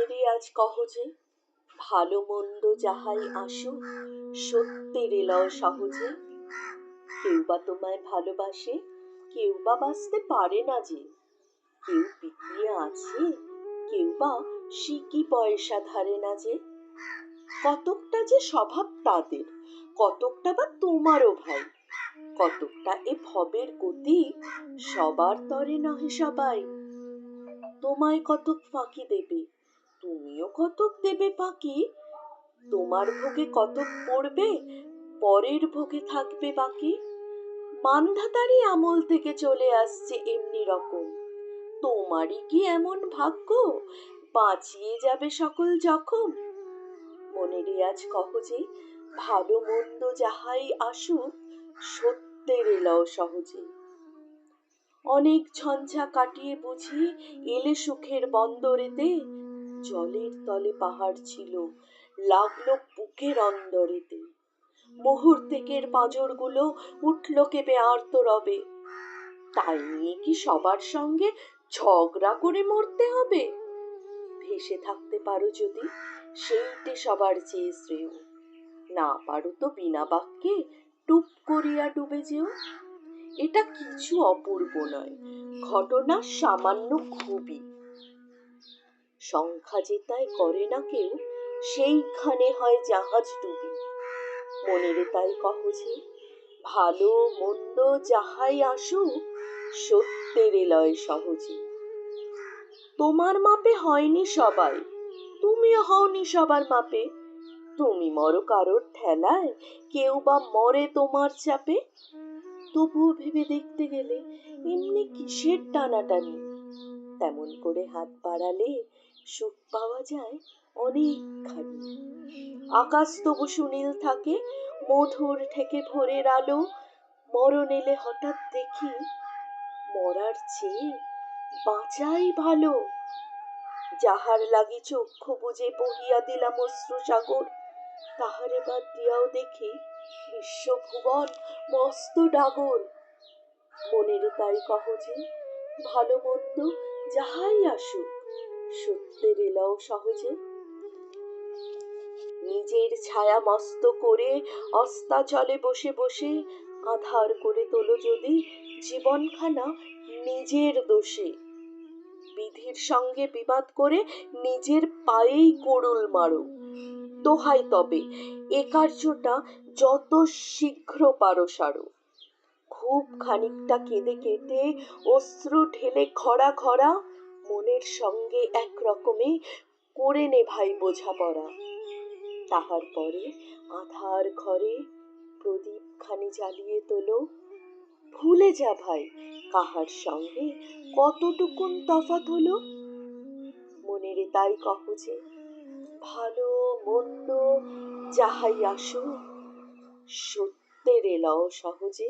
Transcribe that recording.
মনেরই আজ কহ যে, ভালো মন্দ যাহাই আসুক, সত্যের এলাও সহজে। কেউ বা তোমায় ভালোবাসে, কেউ বা বাসতে পারে না যে। কেউ পিটিয়ে আছে, কেউ বা সিকি পয়সা ধারে না যে। কতকটা যে স্বভাব তাদের, কতকটা বা তোমারও ভাই। কতকটা এ ভবের গতি, সবার তরে নহে সবাই। তোমায় কতক ফাঁকি দেবে, তুমিও কতক দেবে ফাঁকি। তোমার ভোগে কতক পড়বে, পরের ভোগে থাকবে বাকি। মানধাতারই আমল থেকে চলে আসছে এমনি রকম। তোমারই কি এমন ভাগ্য, বাঁচিয়ে যাবে সকল জখম? মনেরই আজ কহ যে, ভালো মন্দ যাহাই আসুক, সত্যের এলাও সহজে। অনেক ঝঞ্ঝা কাটিয়ে বুঝি এলে সুখের বন্দরেতে। জলের তলে পাহাড় ছিল, লাগলো বুকের অন্দরেতে। মুহূর্তেকের পাঁজরগুলো উঠল কেঁপে আর্ত রবে। তাই নিয়ে কি সবার সঙ্গে ঝগড়া করে মরতে হবে? ভেসে থাকতে পারো যদি, সেইটে সবার চেয়ে শ্রেয়। না পারো তো বিনা বাক্যে টুপ করিয়া ডুবে যেও। এটা কিছু অপূর্ব নয়, ঘটনা সামান্য খুবই। সংখ্যা যেটায় করে না কেউ, সেইখানে হয় জাহাজ ডুবি। মনেরে তাই কহ যে, ভালো মন্দ যাহাই আসুক, সত্যের এলয় সহজে। তোমার মাপে হয়নি সবাই, তুমিও হওনি সবার মাপে। তুমি মরো কারোর ঠেলায়, কেউ বা মরে তোমার চাপে। তবুও ভেবে দেখতে গেলে এমনি কিসের টানাটানি? তেমন করে হাত বাড়ালে সুখ পাওয়া যায় অনেকখানি। আকাশ তবু সুনীল থাকে, মধুর ঠেকে ভোরের আলো। মরণ এলে হঠাৎ দেখি, মরার চেয়ে বাঁচাই ভালো। যাহার লাগি চক্ষু বুজে বহিয়া দিলাম অশ্রু সাগর, তাহারে বাদ দিয়াও দেখি বিশ্বভুবন মস্ত ডাগর। মনের তাই কহ যে, ভালো মন্দ যাহাই আসুক, সত্যের এলাও সহজে। নিজের ছায়া মস্ত করে অস্তাচলে বসে বসে আধার করে তোলো যদি জীবনখানা নিজের দোষে। বিধির সঙ্গে বিবাদ করে নিজের পায়েই কোড়ুল মারো। দোহাই তবে এ কার্যটা যত শীঘ্র পারো সারো। খুব খানিকটা কেঁদে কেটে অশ্রু ঢেলে খরা খরা মনের সঙ্গে এক রকমে করে নে ভাই বোঝাপড়া। তাহার পরে আধার ঘরে প্রদীপ খানি জ্বালিয়ে তোলো। ভুলে যা ভাই কাহার সঙ্গে কতটুকুন তফাৎ হলো। মনেরে তাই কহ যে, ভালো মন্দ যাহাই আসুক, সত্যের এলাও সহজে।